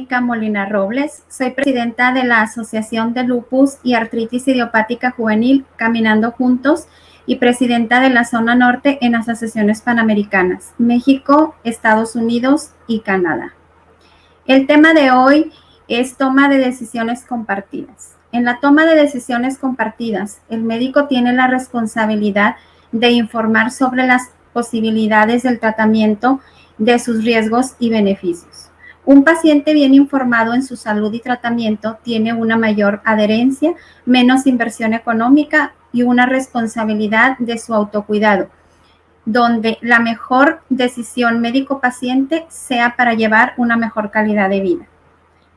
Mónica Molina Robles, soy presidenta de la Asociación de Lupus y Artritis Idiopática Juvenil Caminando Juntos y presidenta de la Zona Norte en las Asociaciones Panamericanas, México, Estados Unidos y Canadá. El tema de hoy es toma de decisiones compartidas. En la toma de decisiones compartidas, el médico tiene la responsabilidad de informar sobre las posibilidades del tratamiento, de sus riesgos y beneficios. Un paciente bien informado en su salud y tratamiento tiene una mayor adherencia, menos inversión económica y una responsabilidad de su autocuidado, donde la mejor decisión médico-paciente sea para llevar una mejor calidad de vida.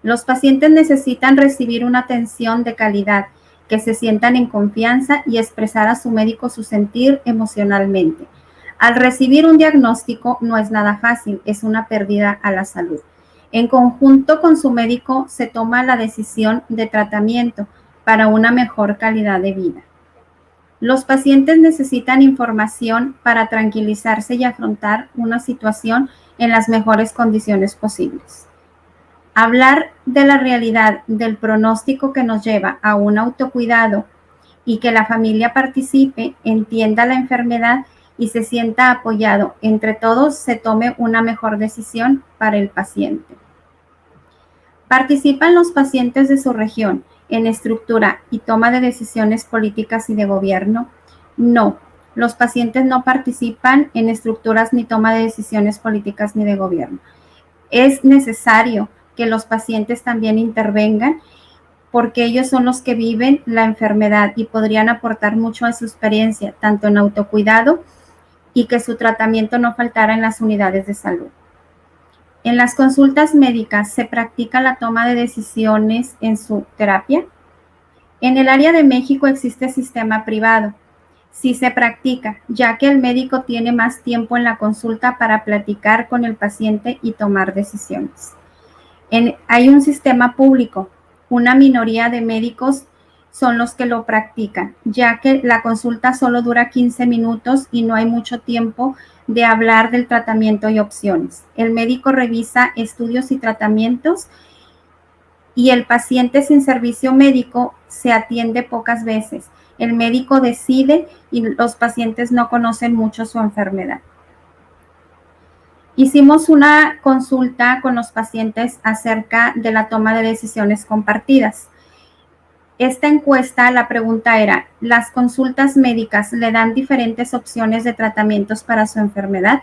Los pacientes necesitan recibir una atención de calidad, que se sientan en confianza y expresar a su médico su sentir emocionalmente. Al recibir un diagnóstico no es nada fácil, es una pérdida a la salud. En conjunto con su médico se toma la decisión de tratamiento para una mejor calidad de vida. Los pacientes necesitan información para tranquilizarse y afrontar una situación en las mejores condiciones posibles. Hablar de la realidad del pronóstico que nos lleva a un autocuidado y que la familia participe, entienda la enfermedad y se sienta apoyado, entre todos se tome una mejor decisión para el paciente. ¿Participan los pacientes de su región en estructura y toma de decisiones políticas y de gobierno? No, los pacientes no participan en estructuras ni toma de decisiones políticas ni de gobierno. Es necesario que los pacientes también intervengan porque ellos son los que viven la enfermedad y podrían aportar mucho a su experiencia, tanto en autocuidado y que su tratamiento no faltara en las unidades de salud. En las consultas médicas se practica la toma de decisiones en su terapia. En el área de México existe sistema privado. Sí se practica, ya que el médico tiene más tiempo en la consulta para platicar con el paciente y tomar decisiones. Hay un sistema público, una minoría de médicos son los que lo practican, ya que la consulta solo dura 15 minutos y no hay mucho tiempo de hablar del tratamiento y opciones. El médico revisa estudios y tratamientos y el paciente sin servicio médico se atiende pocas veces. El médico decide y los pacientes no conocen mucho su enfermedad. Hicimos una consulta con los pacientes acerca de la toma de decisiones compartidas. Esta encuesta, la pregunta era, ¿las consultas médicas le dan diferentes opciones de tratamientos para su enfermedad?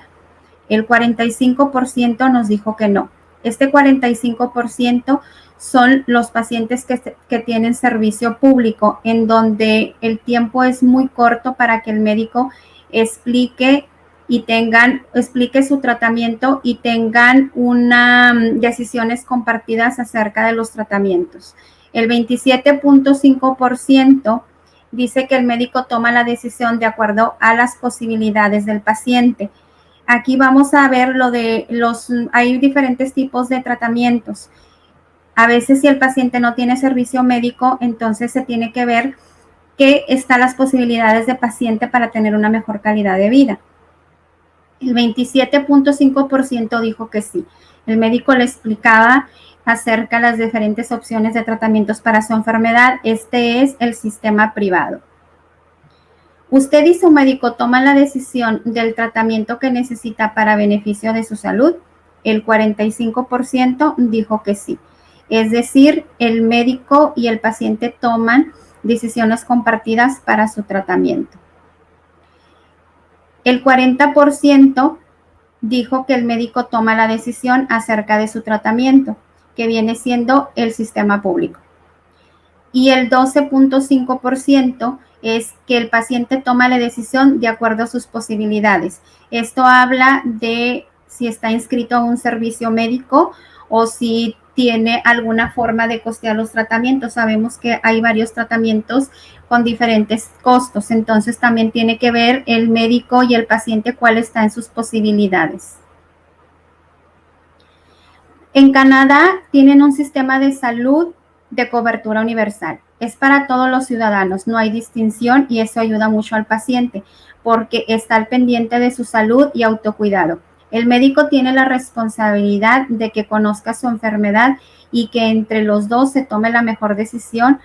El 45% nos dijo que no. Este 45% son los pacientes que tienen servicio público, en donde el tiempo es muy corto para que el médico explique su tratamiento y tengan decisiones compartidas acerca de los tratamientos. El 27.5% dice que el médico toma la decisión de acuerdo a las posibilidades del paciente. Aquí vamos a ver hay diferentes tipos de tratamientos. A veces si el paciente no tiene servicio médico, entonces se tiene que ver qué están las posibilidades de paciente para tener una mejor calidad de vida. El 27.5% dijo que sí. El médico le explicaba acerca de las diferentes opciones de tratamientos para su enfermedad. Este es el sistema privado. ¿Usted y su médico toman la decisión del tratamiento que necesita para beneficio de su salud? El 45% dijo que sí. Es decir, el médico y el paciente toman decisiones compartidas para su tratamiento. El 40% dijo que el médico toma la decisión acerca de su tratamiento, que viene siendo el sistema público. Y el 12.5% es que el paciente toma la decisión de acuerdo a sus posibilidades. Esto habla de si está inscrito a un servicio médico o si tiene alguna forma de costear los tratamientos. Sabemos que hay varios tratamientos con diferentes costos, entonces también tiene que ver el médico y el paciente cuál está en sus posibilidades. En Canadá tienen un sistema de salud de cobertura universal. Es para todos los ciudadanos, no hay distinción y eso ayuda mucho al paciente porque está al pendiente de su salud y autocuidado. El médico tiene la responsabilidad de que conozca su enfermedad y que entre los dos se tome la mejor decisión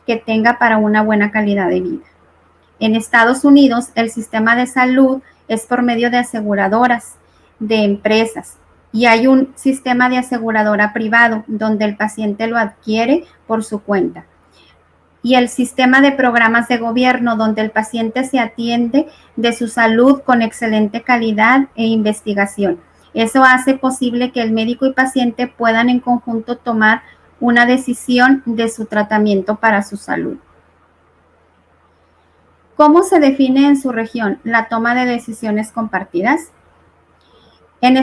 que tenga para una buena calidad de vida. En Estados Unidos, el sistema de salud es por medio de aseguradoras, de empresas, y hay un sistema de aseguradora privado donde el paciente lo adquiere por su cuenta. Y el sistema de programas de gobierno donde el paciente se atiende de su salud con excelente calidad e investigación. Eso hace posible que el médico y paciente puedan en conjunto tomar una decisión de su tratamiento para su salud. ¿Cómo se define en su región la toma de decisiones compartidas? En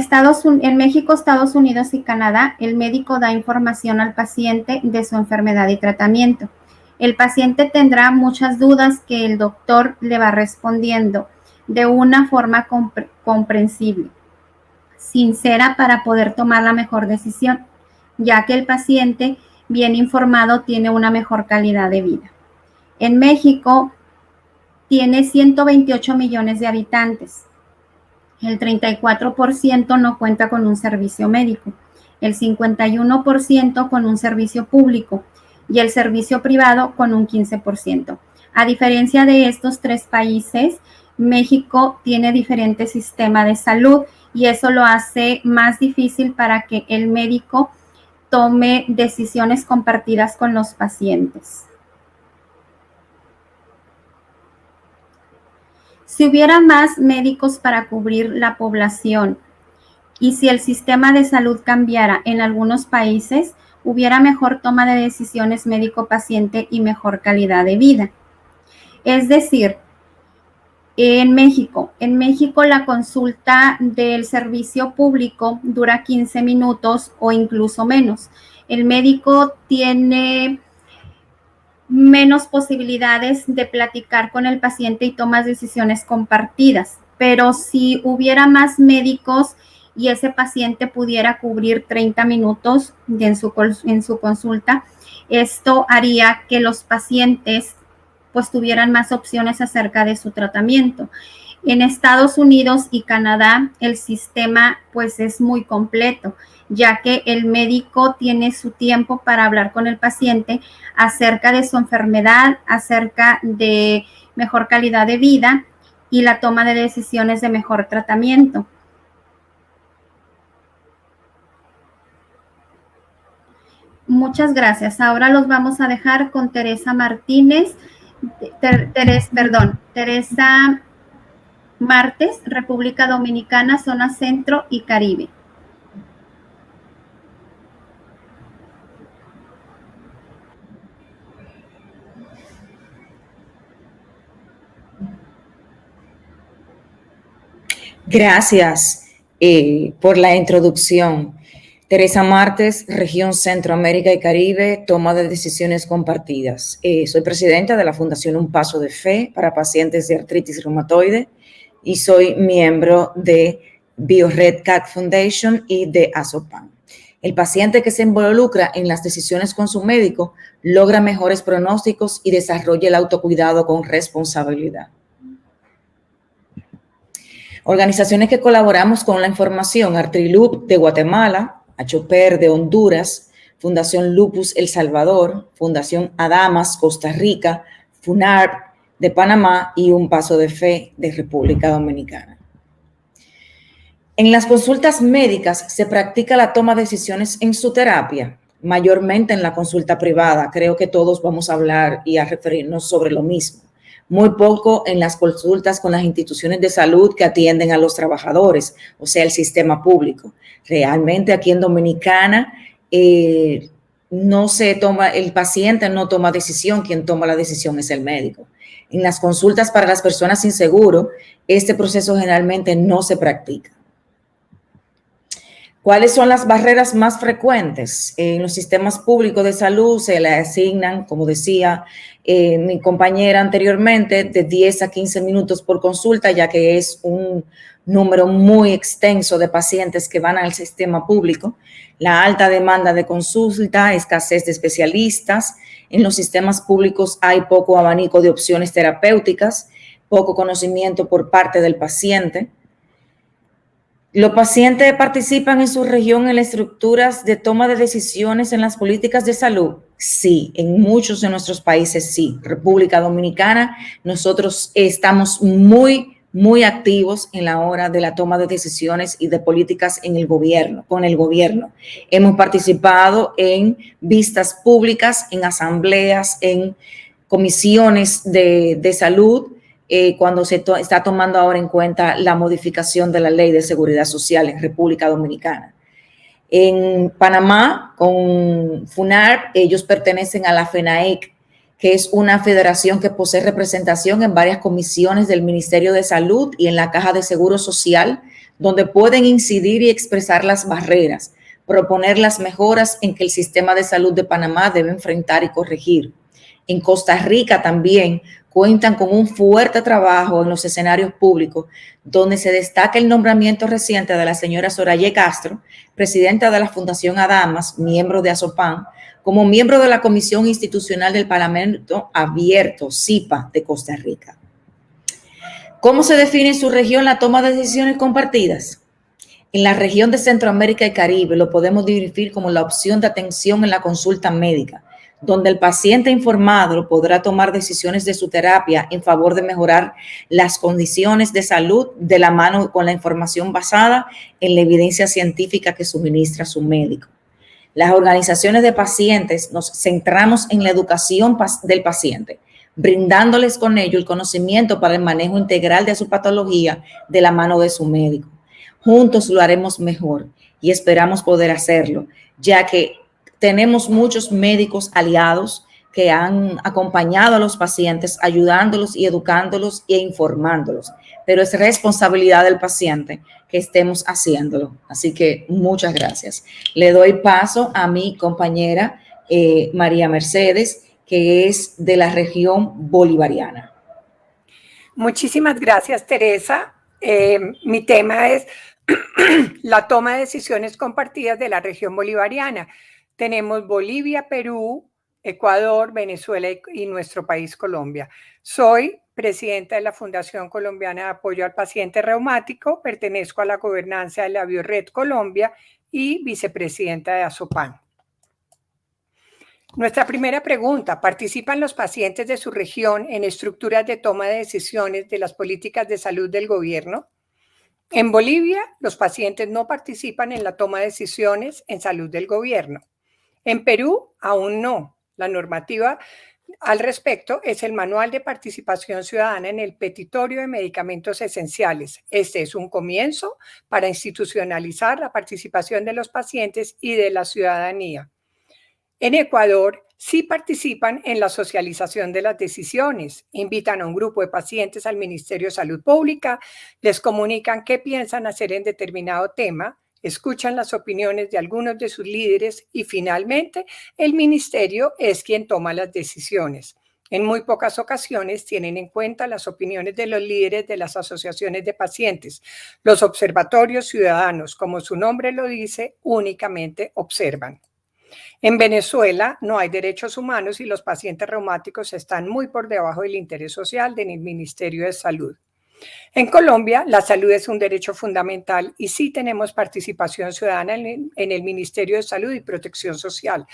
México, Estados Unidos y Canadá, el médico da información al paciente de su enfermedad y tratamiento. El paciente tendrá muchas dudas que el doctor le va respondiendo de una forma comprensible, sincera para poder tomar la mejor decisión, ya que el paciente bien informado tiene una mejor calidad de vida. En México tiene 128 millones de habitantes. El 34% no cuenta con un servicio médico, el 51% con un servicio público y el servicio privado con un 15%. A diferencia de estos tres países, México tiene diferente sistema de salud y eso lo hace más difícil para que el médico tome decisiones compartidas con los pacientes. Si hubiera más médicos para cubrir la población y si el sistema de salud cambiara en algunos países, hubiera mejor toma de decisiones médico-paciente y mejor calidad de vida. Es decir, en México la consulta del servicio público dura 15 minutos o incluso menos. El médico tiene menos posibilidades de platicar con el paciente y tomas decisiones compartidas. Pero si hubiera más médicos y ese paciente pudiera cubrir 30 minutos en su consulta, esto haría que los pacientes pues tuvieran más opciones acerca de su tratamiento. En Estados Unidos y Canadá el sistema pues es muy completo, ya que el médico tiene su tiempo para hablar con el paciente acerca de su enfermedad, acerca de mejor calidad de vida y la toma de decisiones de mejor tratamiento. Muchas gracias. Ahora los vamos a dejar con Teresa Martínez, Teresa Martes, República Dominicana, zona Centro y Caribe. Gracias por la introducción. Teresa Martes, Región Centroamérica y Caribe, toma de decisiones compartidas. Soy presidenta de la Fundación Un Paso de Fe para pacientes de artritis reumatoide y soy miembro de BioRed Cat Foundation y de ASOPAN. El paciente que se involucra en las decisiones con su médico logra mejores pronósticos y desarrolla el autocuidado con responsabilidad. Organizaciones que colaboramos con la información: Artrilut de Guatemala, ACHOPER de Honduras, Fundación Lupus El Salvador, Fundación Adamas Costa Rica, FUNARP de Panamá y Un Paso de Fe de República Dominicana. En las consultas médicas se practica la toma de decisiones en su terapia, mayormente en la consulta privada. Creo que todos vamos a hablar y a referirnos sobre lo mismo. Muy poco en las consultas con las instituciones de salud que atienden a los trabajadores, o sea, el sistema público. Realmente aquí en Dominicana no se toma, el paciente no toma decisión, quien toma la decisión es el médico. En las consultas para las personas sin seguro, este proceso generalmente no se practica. ¿Cuáles son las barreras más frecuentes? En los sistemas públicos de salud se le asignan, como decía mi compañera anteriormente, de 10 a 15 minutos por consulta, ya que es un número muy extenso de pacientes que van al sistema público. La alta demanda de consulta, escasez de especialistas. En los sistemas públicos hay poco abanico de opciones terapéuticas, poco conocimiento por parte del paciente. ¿Los pacientes participan en su región en las estructuras de toma de decisiones en las políticas de salud? Sí, en muchos de nuestros países sí. República Dominicana, nosotros estamos muy activos en la hora de la toma de decisiones y de políticas en el gobierno, con el gobierno. Hemos participado en vistas públicas, en asambleas, en comisiones de salud, cuando se está tomando ahora en cuenta la modificación de la Ley de Seguridad Social en República Dominicana. En Panamá, con FUNARP, ellos pertenecen a la FENAEC, que es una federación que posee representación en varias comisiones del Ministerio de Salud y en la Caja de Seguro Social, donde pueden incidir y expresar las barreras, proponer las mejoras en que el sistema de salud de Panamá debe enfrentar y corregir. En Costa Rica también cuentan con un fuerte trabajo en los escenarios públicos, donde se destaca el nombramiento reciente de la señora Soraya Castro, presidenta de la Fundación Adamas, miembro de ASOPAN, como miembro de la Comisión Institucional del Parlamento Abierto, CIPA, de Costa Rica. ¿Cómo se define en su región la toma de decisiones compartidas? En la región de Centroamérica y Caribe lo podemos dividir como la opción de atención en la consulta médica, donde el paciente informado podrá tomar decisiones de su terapia en favor de mejorar las condiciones de salud de la mano con la información basada en la evidencia científica que suministra su médico. Las organizaciones de pacientes nos centramos en la educación del paciente, brindándoles con ello el conocimiento para el manejo integral de su patología de la mano de su médico. Juntos lo haremos mejor y esperamos poder hacerlo, ya que tenemos muchos médicos aliados que han acompañado a los pacientes, ayudándolos y educándolos e informándolos, pero es responsabilidad del paciente que estemos haciéndolo. Así que muchas gracias. Le doy paso a mi compañera María Mercedes, que es de la región bolivariana. Muchísimas gracias, Teresa. Mi tema es la toma de decisiones compartidas de la región bolivariana. Tenemos Bolivia, Perú, Ecuador, Venezuela y nuestro país Colombia. Soy presidenta de la Fundación Colombiana de Apoyo al Paciente Reumático, pertenezco a la gobernanza de la Biored Colombia y vicepresidenta de ASOPAN. Nuestra primera pregunta: ¿participan los pacientes de su región en estructuras de toma de decisiones de las políticas de salud del gobierno? En Bolivia, los pacientes no participan en la toma de decisiones en salud del gobierno. En Perú, aún no. La normativa al respecto es el Manual de Participación Ciudadana en el Petitorio de Medicamentos Esenciales. Este es un comienzo para institucionalizar la participación de los pacientes y de la ciudadanía. En Ecuador, sí participan en la socialización de las decisiones, invitan a un grupo de pacientes al Ministerio de Salud Pública, les comunican qué piensan hacer en determinado tema, escuchan las opiniones de algunos de sus líderes y finalmente el ministerio es quien toma las decisiones. En muy pocas ocasiones tienen en cuenta las opiniones de los líderes de las asociaciones de pacientes. Los observatorios ciudadanos, como su nombre lo dice, únicamente observan. En Venezuela no hay derechos humanos y los pacientes reumáticos están muy por debajo del interés social del Ministerio de Salud. En Colombia, la salud es un derecho fundamental y sí tenemos participación ciudadana en el Ministerio de Salud y Protección Social.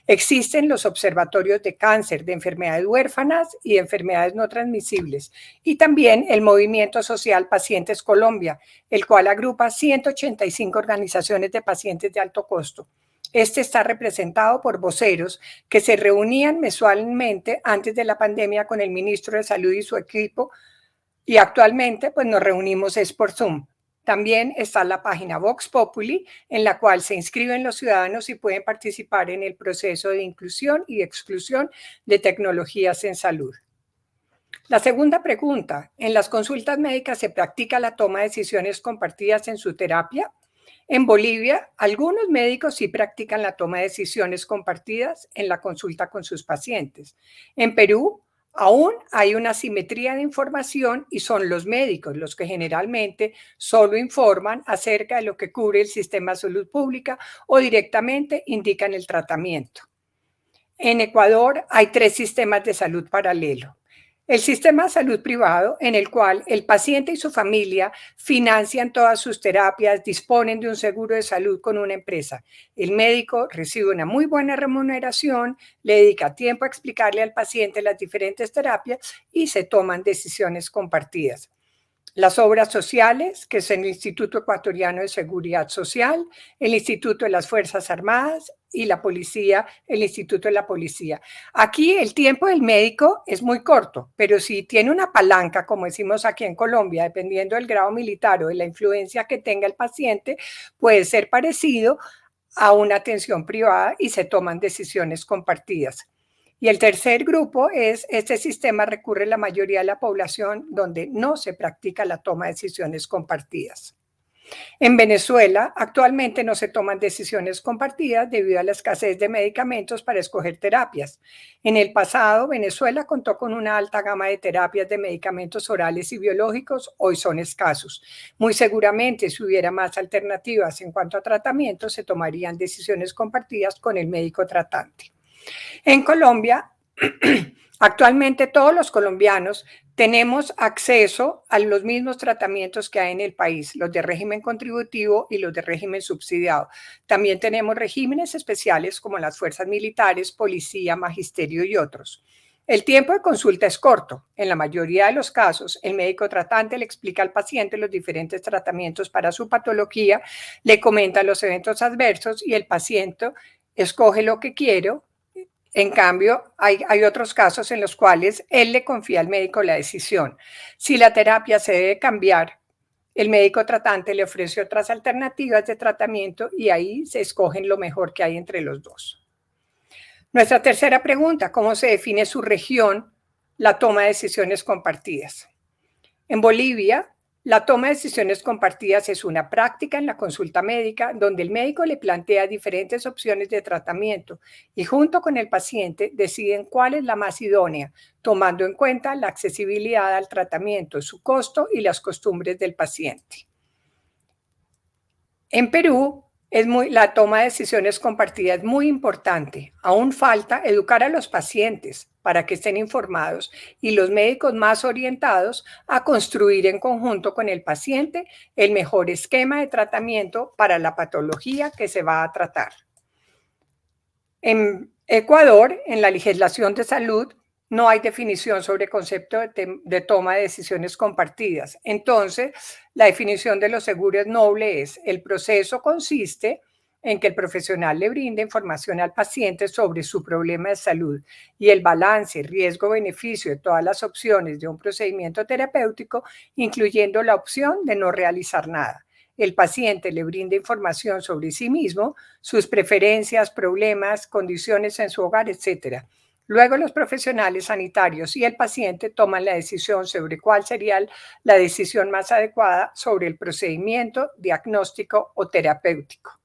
Existen los observatorios de cáncer, de enfermedades huérfanas y de enfermedades no transmisibles. Y también el Movimiento Social Pacientes Colombia, el cual agrupa 185 organizaciones de pacientes de alto costo. Este está representado por voceros que se reunían mensualmente antes de la pandemia con el ministro de Salud y su equipo, y actualmente pues nos reunimos es por Zoom. También está la página Vox Populi, en la cual se inscriben los ciudadanos y pueden participar en el proceso de inclusión y exclusión de tecnologías en salud. La segunda pregunta: ¿en las consultas médicas se practica la toma de decisiones compartidas en su terapia? En Bolivia, algunos médicos sí practican la toma de decisiones compartidas en la consulta con sus pacientes. En Perú, aún hay una asimetría de información y son los médicos los que generalmente solo informan acerca de lo que cubre el sistema de salud pública o directamente indican el tratamiento. En Ecuador hay 3 sistemas de salud paralelo. El sistema de salud privado, en el cual el paciente y su familia financian todas sus terapias, disponen de un seguro de salud con una empresa. El médico recibe una muy buena remuneración, le dedica tiempo a explicarle al paciente las diferentes terapias y se toman decisiones compartidas. Las obras sociales, que es el Instituto Ecuatoriano de Seguridad Social, el Instituto de las Fuerzas Armadas y la policía, el Instituto de la Policía. Aquí el tiempo del médico es muy corto, pero si tiene una palanca, como decimos aquí en Colombia, dependiendo del grado militar o de la influencia que tenga el paciente, puede ser parecido a una atención privada y se toman decisiones compartidas. Y el tercer grupo es, este sistema recurre a la mayoría de la población donde no se practica la toma de decisiones compartidas. En Venezuela, actualmente no se toman decisiones compartidas debido a la escasez de medicamentos para escoger terapias. En el pasado, Venezuela contó con una alta gama de terapias de medicamentos orales y biológicos, hoy son escasos. Muy seguramente, si hubiera más alternativas en cuanto a tratamiento, se tomarían decisiones compartidas con el médico tratante. En Colombia, actualmente todos los colombianos tenemos acceso a los mismos tratamientos que hay en el país, los de régimen contributivo y los de régimen subsidiado. También tenemos regímenes especiales como las fuerzas militares, policía, magisterio y otros. El tiempo de consulta es corto. En la mayoría de los casos, el médico tratante le explica al paciente los diferentes tratamientos para su patología, le comenta los eventos adversos y el paciente escoge lo que quiere. En cambio, hay otros casos en los cuales él le confía al médico la decisión. Si la terapia se debe cambiar, el médico tratante le ofrece otras alternativas de tratamiento y ahí se escogen lo mejor que hay entre los dos. Nuestra tercera pregunta, ¿cómo se define su región la toma de decisiones compartidas? En Bolivia, la toma de decisiones compartidas es una práctica en la consulta médica donde el médico le plantea diferentes opciones de tratamiento y junto con el paciente deciden cuál es la más idónea, tomando en cuenta la accesibilidad al tratamiento, su costo y las costumbres del paciente. En Perú, la toma de decisiones compartidas es muy importante. Aún falta educar a los pacientes para que estén informados y los médicos más orientados a construir en conjunto con el paciente el mejor esquema de tratamiento para la patología que se va a tratar. En Ecuador, en la legislación de salud, no hay definición sobre el concepto de toma de decisiones compartidas. Entonces, la definición de los seguros nobles es: el proceso consiste en que el profesional le brinde información al paciente sobre su problema de salud y el balance, riesgo-beneficio de todas las opciones de un procedimiento terapéutico, incluyendo la opción de no realizar nada. El paciente le brinda información sobre sí mismo, sus preferencias, problemas, condiciones en su hogar, etc. Luego los profesionales sanitarios y el paciente toman la decisión sobre cuál sería la decisión más adecuada sobre el procedimiento, diagnóstico o terapéutico.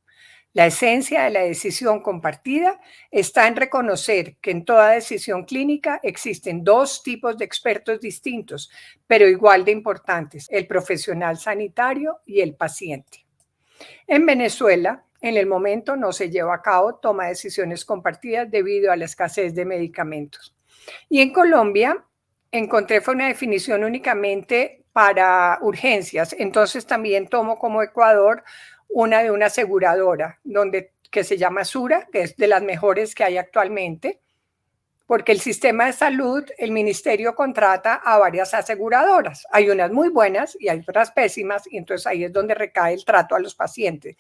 La esencia de la decisión compartida está en reconocer que en toda decisión clínica existen dos tipos de expertos distintos, pero igual de importantes: el profesional sanitario y el paciente. En Venezuela, en el momento no se lleva a cabo toma de decisiones compartidas debido a la escasez de medicamentos. Y en Colombia encontré fue una definición únicamente para urgencias, entonces también tomo como Ecuador una de una aseguradora que se llama Sura, que es de las mejores que hay actualmente, porque el sistema de salud, el ministerio contrata a varias aseguradoras. Hay unas muy buenas y hay otras pésimas, y entonces ahí es donde recae el trato a los pacientes.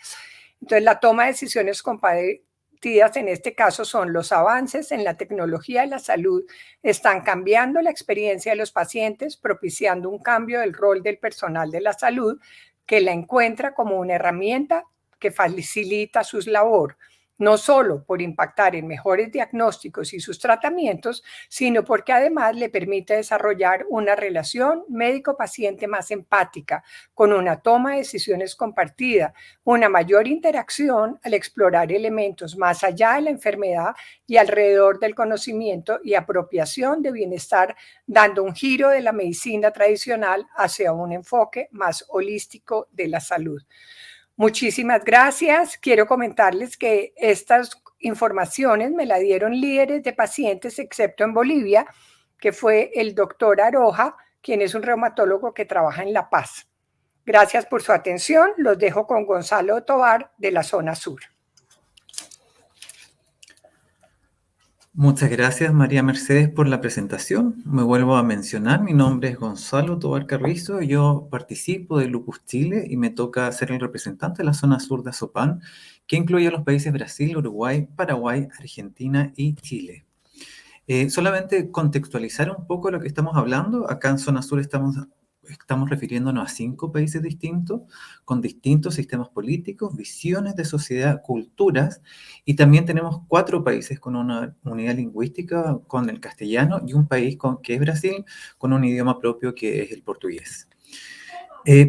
Entonces, la toma de decisiones compartidas en este caso son: los avances en la tecnología de la salud están cambiando la experiencia de los pacientes, propiciando un cambio del rol del personal de la salud, que la encuentra como una herramienta que facilita su labor, no solo por impactar en mejores diagnósticos y sus tratamientos, sino porque además le permite desarrollar una relación médico-paciente más empática, con una toma de decisiones compartida, una mayor interacción al explorar elementos más allá de la enfermedad y alrededor del conocimiento y apropiación de bienestar, dando un giro de la medicina tradicional hacia un enfoque más holístico de la salud. Muchísimas gracias. Quiero comentarles que estas informaciones me las dieron líderes de pacientes, excepto en Bolivia, que fue el doctor Aroja, quien es un reumatólogo que trabaja en La Paz. Gracias por su atención. Los dejo con Gonzalo Tovar de la zona sur. Muchas gracias, María Mercedes, por la presentación. Me vuelvo a mencionar, mi nombre es Gonzalo Tovar Carrizo, yo participo de Lupus Chile y me toca ser el representante de la zona sur de Azopan, que incluye a los países Brasil, Uruguay, Paraguay, Argentina y Chile. Solamente contextualizar un poco lo que estamos hablando. Acá en zona sur estamos refiriéndonos a 5 países distintos, con distintos sistemas políticos, visiones de sociedad, culturas, y también tenemos 4 países con una unidad lingüística, con el castellano, y un país que es Brasil, con un idioma propio que es el portugués.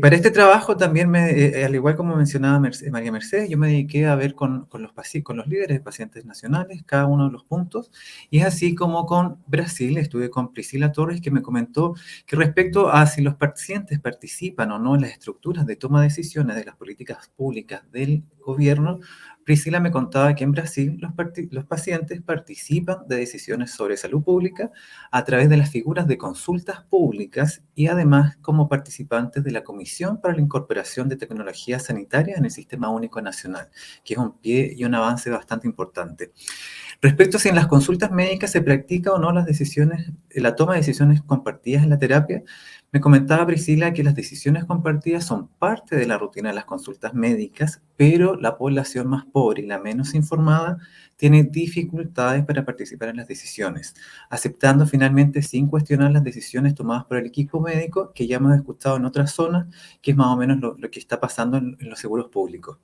Para este trabajo también, al igual como mencionaba María Mercedes, yo me dediqué a ver con los líderes de pacientes nacionales cada uno de los puntos, y es así como con Brasil estuve con Priscila Torres, que me comentó que respecto a si los pacientes participan o no en las estructuras de toma de decisiones de las políticas públicas del gobierno, Priscila me contaba que en Brasil los pacientes participan de decisiones sobre salud pública a través de las figuras de consultas públicas y además como participantes de la Comisión para la Incorporación de Tecnología Sanitaria en el Sistema Único Nacional, que es un pie y un avance bastante importante. Respecto a si en las consultas médicas se practica o no la toma de decisiones compartidas en la terapia, me comentaba Priscila que las decisiones compartidas son parte de la rutina de las consultas médicas, pero la población más pobre y la menos informada tiene dificultades para participar en las decisiones, aceptando finalmente sin cuestionar las decisiones tomadas por el equipo médico, que ya hemos escuchado en otras zonas, que es más o menos lo que está pasando en los seguros públicos.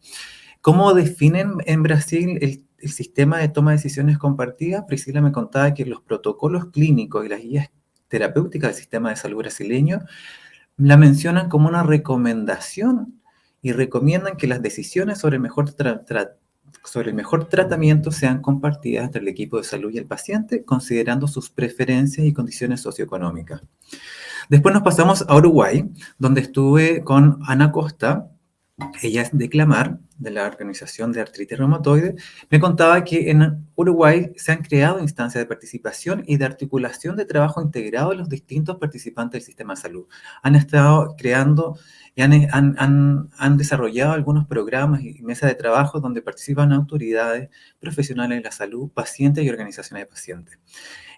¿Cómo definen en Brasil el sistema de toma de decisiones compartidas? Priscila me contaba que los protocolos clínicos y las guías terapéuticas del sistema de salud brasileño la mencionan como una recomendación y recomiendan que las decisiones sobre el mejor tratamiento sean compartidas entre el equipo de salud y el paciente, considerando sus preferencias y condiciones socioeconómicas. Después nos pasamos a Uruguay, donde estuve con Ana Costa. Ella es de Clamar, de la Organización de Artritis Reumatoide. Me contaba que en Uruguay se han creado instancias de participación y de articulación de trabajo integrado de los distintos participantes del sistema de salud. Han estado creando y han desarrollado algunos programas y mesas de trabajo donde participan autoridades, profesionales de la salud, pacientes y organizaciones de pacientes.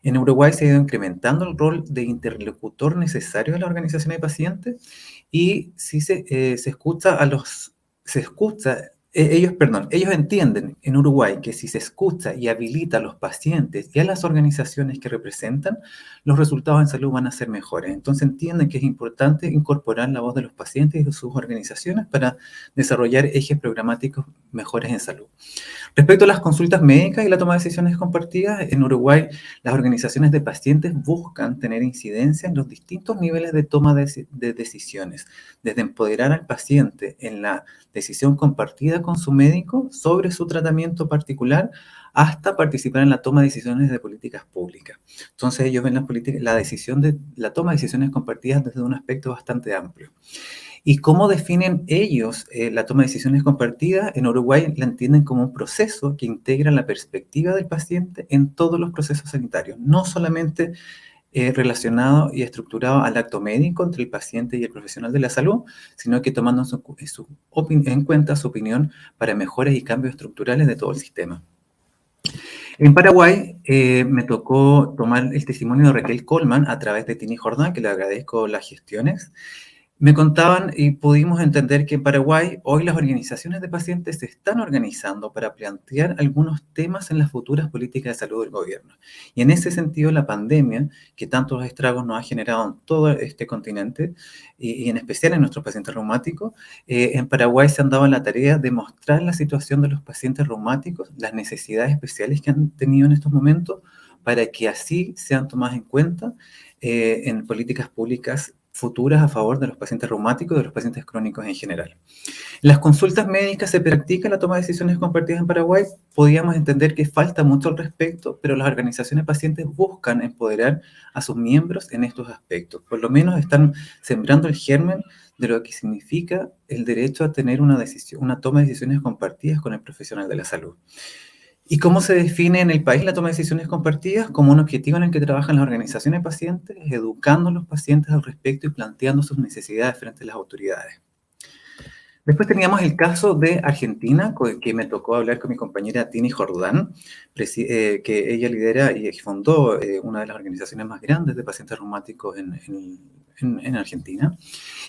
En Uruguay se ha ido incrementando el rol de interlocutor necesario de la organización de pacientes y sí se escucha ellos entienden en Uruguay que si se escucha y habilita a los pacientes y a las organizaciones que representan, los resultados en salud van a ser mejores. Entonces entienden que es importante incorporar la voz de los pacientes y de sus organizaciones para desarrollar ejes programáticos mejores en salud. Respecto a las consultas médicas y la toma de decisiones compartidas, en Uruguay las organizaciones de pacientes buscan tener incidencia en los distintos niveles de toma de decisiones, desde empoderar al paciente en la decisión compartida con su médico sobre su tratamiento particular hasta participar en la toma de decisiones de políticas públicas. Entonces ellos ven la toma de decisiones compartidas desde un aspecto bastante amplio. ¿Y cómo definen ellos la toma de decisiones compartidas? En Uruguay la entienden como un proceso que integra la perspectiva del paciente en todos los procesos sanitarios, no solamente relacionado y estructurado al acto médico entre el paciente y el profesional de la salud, sino que tomando en cuenta su opinión para mejoras y cambios estructurales de todo el sistema. En Paraguay me tocó tomar el testimonio de Raquel Coleman a través de Tini Jordán, que le agradezco las gestiones. Me contaban y pudimos entender que en Paraguay hoy las organizaciones de pacientes se están organizando para plantear algunos temas en las futuras políticas de salud del gobierno. Y en ese sentido la pandemia, que tantos estragos nos ha generado en todo este continente y en especial en nuestros pacientes reumáticos, en Paraguay se han dado la tarea de mostrar la situación de los pacientes reumáticos, las necesidades especiales que han tenido en estos momentos, para que así sean tomadas en cuenta en políticas públicas futuras a favor de los pacientes reumáticos y de los pacientes crónicos en general. En las consultas médicas se practica la toma de decisiones compartidas en Paraguay. Podíamos entender que falta mucho al respecto, pero las organizaciones de pacientes buscan empoderar a sus miembros en estos aspectos. Por lo menos están sembrando el germen de lo que significa el derecho a tener una toma de decisiones compartidas con el profesional de la salud. ¿Y cómo se define en el país la toma de decisiones compartidas? Como un objetivo en el que trabajan las organizaciones de pacientes, educando a los pacientes al respecto y planteando sus necesidades frente a las autoridades. Después teníamos el caso de Argentina, que me tocó hablar con mi compañera Tini Jordán, que ella lidera y fundó una de las organizaciones más grandes de pacientes reumáticos en Argentina.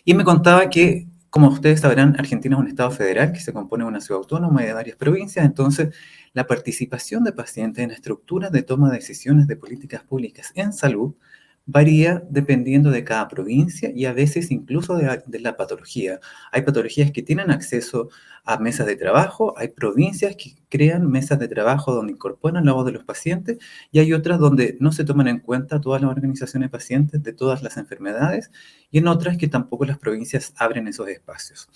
Y me contaba que, como ustedes sabrán, Argentina es un estado federal que se compone de una ciudad autónoma y de varias provincias. Entonces, la participación de pacientes en estructuras de toma de decisiones de políticas públicas en salud varía dependiendo de cada provincia y a veces incluso de la patología. Hay patologías que tienen acceso a mesas de trabajo, hay provincias que crean mesas de trabajo donde incorporan la voz de los pacientes y hay otras donde no se toman en cuenta todas las organizaciones de pacientes de todas las enfermedades y en otras que tampoco las provincias abren esos espacios.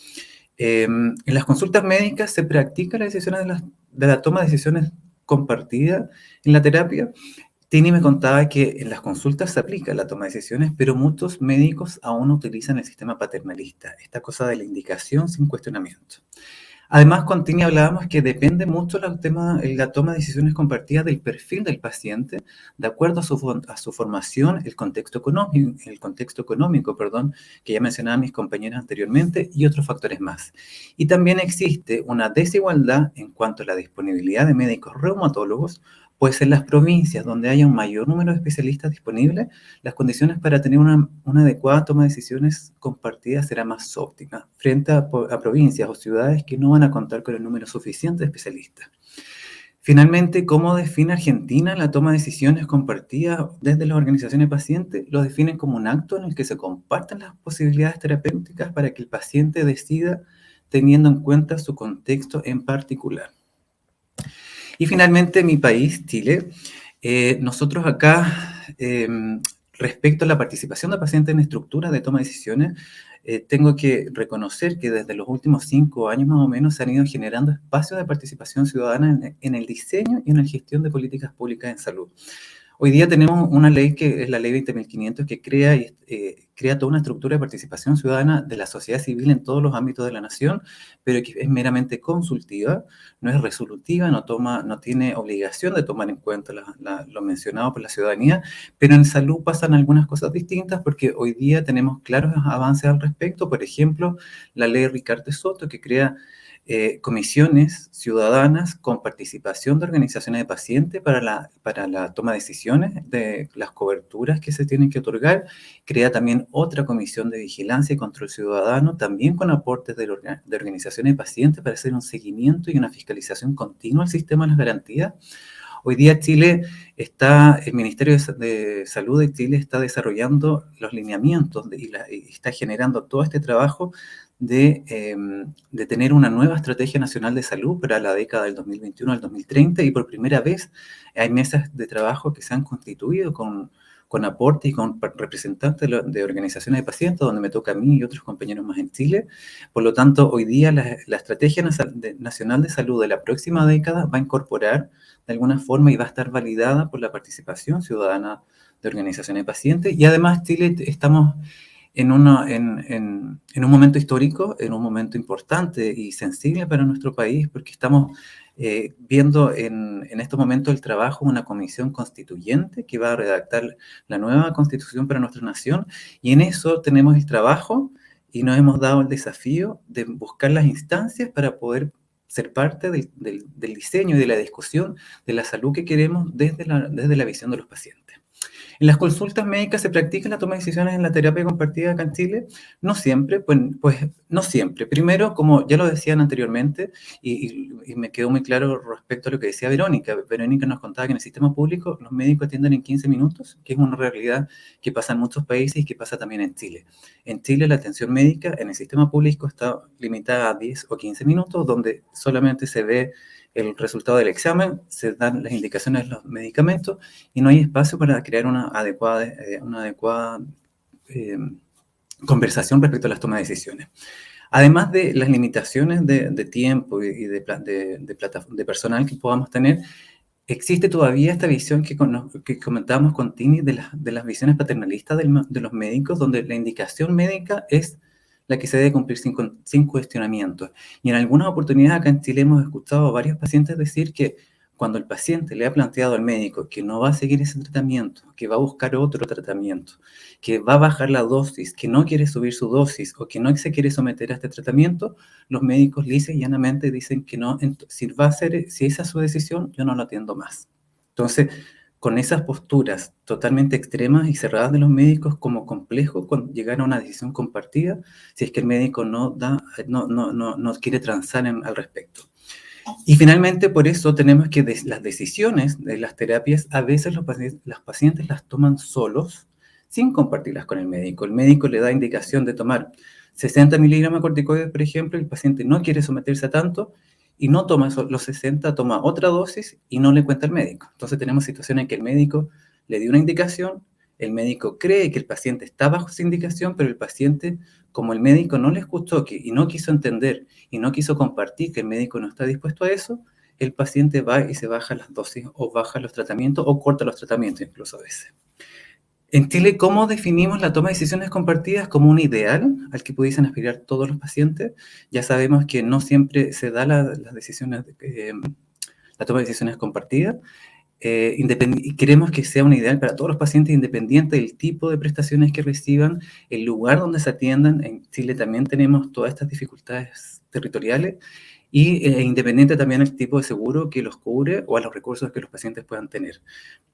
En las consultas médicas se practica la decisión de la toma de decisiones compartida en la terapia. Tini me contaba que en las consultas se aplica la toma de decisiones, pero muchos médicos aún utilizan el sistema paternalista, esta cosa de la indicación sin cuestionamiento. Además, con Tini hablábamos que depende mucho la toma de decisiones compartidas del perfil del paciente, de acuerdo a su formación, el contexto económico, que ya mencionaban mis compañeras anteriormente, y otros factores más. Y también existe una desigualdad en cuanto a la disponibilidad de médicos reumatólogos, pues en las provincias donde haya un mayor número de especialistas disponibles, las condiciones para tener una adecuada toma de decisiones compartidas será más óptima frente a provincias o ciudades que no van a contar con el número suficiente de especialistas. Finalmente, ¿cómo define Argentina la toma de decisiones compartidas desde las organizaciones de pacientes? Lo definen como un acto en el que se comparten las posibilidades terapéuticas para que el paciente decida teniendo en cuenta su contexto en particular. Y finalmente, mi país, Chile, nosotros acá, respecto a la participación de pacientes en estructuras de toma de decisiones, tengo que reconocer que desde los últimos 5 años más o menos se han ido generando espacios de participación ciudadana en el diseño y en la gestión de políticas públicas en salud. Hoy día tenemos una ley que es la ley 20.500 que crea toda una estructura de participación ciudadana de la sociedad civil en todos los ámbitos de la nación, pero que es meramente consultiva, no es resolutiva, no tiene obligación de tomar en cuenta lo mencionado por la ciudadanía, pero en salud pasan algunas cosas distintas porque hoy día tenemos claros avances al respecto. Por ejemplo, la ley Ricardo Soto que crea comisiones ciudadanas con participación de organizaciones de pacientes para la toma de decisiones de las coberturas que se tienen que otorgar. Crea también otra comisión de vigilancia y control ciudadano, también con aportes de organizaciones de pacientes para hacer un seguimiento y una fiscalización continua al sistema de las garantías. Hoy día el Ministerio de Salud de Chile está desarrollando los lineamientos y está generando todo este trabajo de tener una nueva estrategia nacional de salud para la década del 2021 al 2030 y por primera vez hay mesas de trabajo que se han constituido con aportes y con representantes de organizaciones de pacientes, donde me toca a mí y otros compañeros más en Chile. Por lo tanto, hoy día la Estrategia Nacional de Salud de la próxima década va a incorporar de alguna forma y va a estar validada por la participación ciudadana de organizaciones de pacientes. Y además, Chile estamos en un momento histórico, en un momento importante y sensible para nuestro país, porque estamos viendo en estos momentos el trabajo de una comisión constituyente que va a redactar la nueva constitución para nuestra nación, y en eso tenemos el trabajo y nos hemos dado el desafío de buscar las instancias para poder ser parte del diseño y de la discusión de la salud que queremos desde la visión de los pacientes. En las consultas médicas se practica la toma de decisiones en la terapia compartida acá en Chile. No siempre, pues no siempre. Primero, como ya lo decían anteriormente, y me quedó muy claro respecto a lo que decía Verónica. Verónica nos contaba que en el sistema público los médicos atienden en 15 minutos, que es una realidad que pasa en muchos países y que pasa también en Chile. En Chile la atención médica en el sistema público está limitada a 10 o 15 minutos, donde solamente se ve el resultado del examen, se dan las indicaciones de los medicamentos y no hay espacio para crear una adecuada conversación respecto a las tomas de decisiones. Además de las limitaciones de tiempo y de personal que podamos tener, existe todavía esta visión que comentábamos con Tini de las visiones paternalistas de los médicos, donde la indicación médica es la que se debe cumplir sin cuestionamiento. Y en algunas oportunidades acá en Chile hemos escuchado a varios pacientes decir que cuando el paciente le ha planteado al médico que no va a seguir ese tratamiento, que va a buscar otro tratamiento, que va a bajar la dosis, que no quiere subir su dosis o que no se quiere someter a este tratamiento, los médicos lisa y llanamente dicen que no, si esa es su decisión, yo no lo atiendo más. Entonces, con esas posturas totalmente extremas y cerradas de los médicos, como complejo llegar a una decisión compartida si es que el médico no quiere transar al respecto. Y finalmente, por eso tenemos que las decisiones de las terapias, a veces los pacientes las toman solos, sin compartirlas con el médico. El médico le da indicación de tomar 60 miligramos de corticoides, por ejemplo, y el paciente no quiere someterse a tanto, y no toma los 60, toma otra dosis y no le cuenta al médico. Entonces tenemos situaciones en que el médico le dio una indicación, el médico cree que el paciente está bajo esa indicación, pero el paciente, como el médico no le escuchó y no quiso entender y no quiso compartir que el médico no está dispuesto a eso, el paciente va y se baja las dosis o baja los tratamientos o corta los tratamientos incluso a veces. En Chile, ¿cómo definimos la toma de decisiones compartidas como un ideal al que pudiesen aspirar todos los pacientes? Ya sabemos que no siempre se da la toma de decisiones compartidas. Y queremos que sea un ideal para todos los pacientes, independiente del tipo de prestaciones que reciban, el lugar donde se atiendan. En Chile también tenemos todas estas dificultades territoriales y independiente también del tipo de seguro que los cubre o a los recursos que los pacientes puedan tener.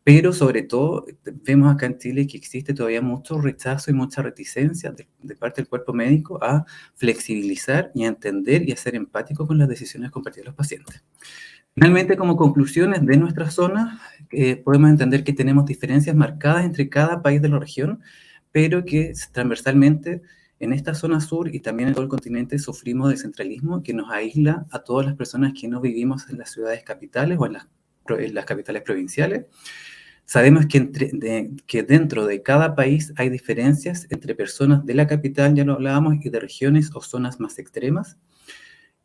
Pero sobre todo, vemos acá en Chile que existe todavía mucho rechazo y mucha reticencia de parte del cuerpo médico a flexibilizar y a entender y a ser empático con las decisiones compartidas de los pacientes. Finalmente, como conclusiones de nuestra zona, podemos entender que tenemos diferencias marcadas entre cada país de la región, pero que transversalmente en esta zona sur y también en todo el continente sufrimos de centralismo que nos aísla a todas las personas que no vivimos en las ciudades capitales o en las capitales provinciales. Sabemos que dentro de cada país hay diferencias entre personas de la capital, ya lo hablábamos, y de regiones o zonas más extremas.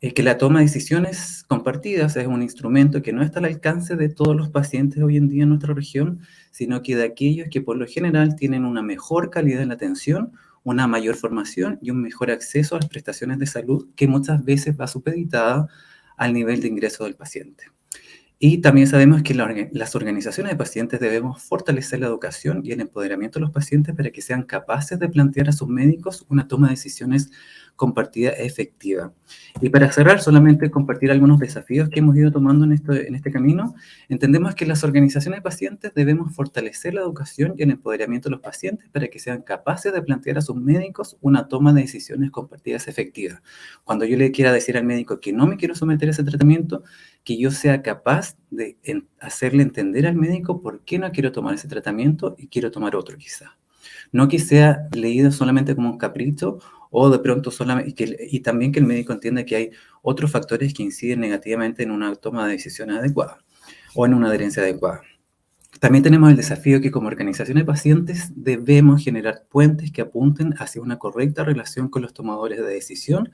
Que la toma de decisiones compartidas es un instrumento que no está al alcance de todos los pacientes hoy en día en nuestra región, sino que de aquellos que por lo general tienen una mejor calidad en la atención, una mayor formación y un mejor acceso a las prestaciones de salud que muchas veces va supeditada al nivel de ingreso del paciente. Y también sabemos que las organizaciones de pacientes debemos fortalecer la educación y el empoderamiento de los pacientes para que sean capaces de plantear a sus médicos una toma de decisiones compartida efectiva. Y para cerrar, solamente compartir algunos desafíos que hemos ido tomando en este camino. Entendemos que las organizaciones de pacientes debemos fortalecer la educación y el empoderamiento de los pacientes para que sean capaces de plantear a sus médicos una toma de decisiones compartidas efectiva. Cuando yo le quiera decir al médico que no me quiero someter a ese tratamiento, que yo sea capaz de hacerle entender al médico por qué no quiero tomar ese tratamiento y quiero tomar otro quizá. No que sea leído solamente como un capricho o de pronto solamente, y también que el médico entienda que hay otros factores que inciden negativamente en una toma de decisiones adecuada o en una adherencia adecuada. También tenemos el desafío que como organización de pacientes debemos generar puentes que apunten hacia una correcta relación con los tomadores de decisión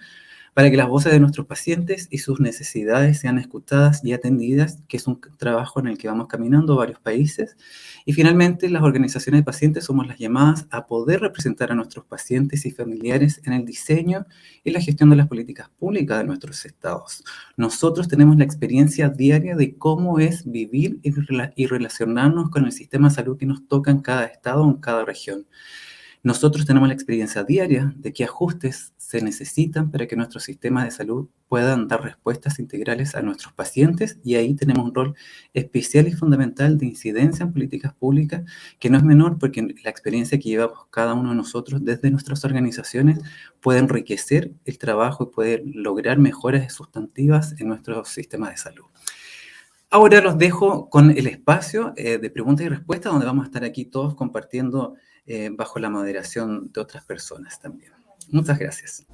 para que las voces de nuestros pacientes y sus necesidades sean escuchadas y atendidas, que es un trabajo en el que vamos caminando varios países. Y finalmente, las organizaciones de pacientes somos las llamadas a poder representar a nuestros pacientes y familiares en el diseño y la gestión de las políticas públicas de nuestros estados. Nosotros tenemos la experiencia diaria de cómo es vivir y relacionarnos con el sistema de salud que nos toca en cada estado o en cada región. Nosotros tenemos la experiencia diaria de qué ajustes se necesitan para que nuestros sistemas de salud puedan dar respuestas integrales a nuestros pacientes y ahí tenemos un rol especial y fundamental de incidencia en políticas públicas que no es menor porque la experiencia que llevamos cada uno de nosotros desde nuestras organizaciones puede enriquecer el trabajo y puede lograr mejoras sustantivas en nuestros sistemas de salud. Ahora los dejo con el espacio de preguntas y respuestas donde vamos a estar aquí todos compartiendo bajo la moderación de otras personas también. Muchas gracias.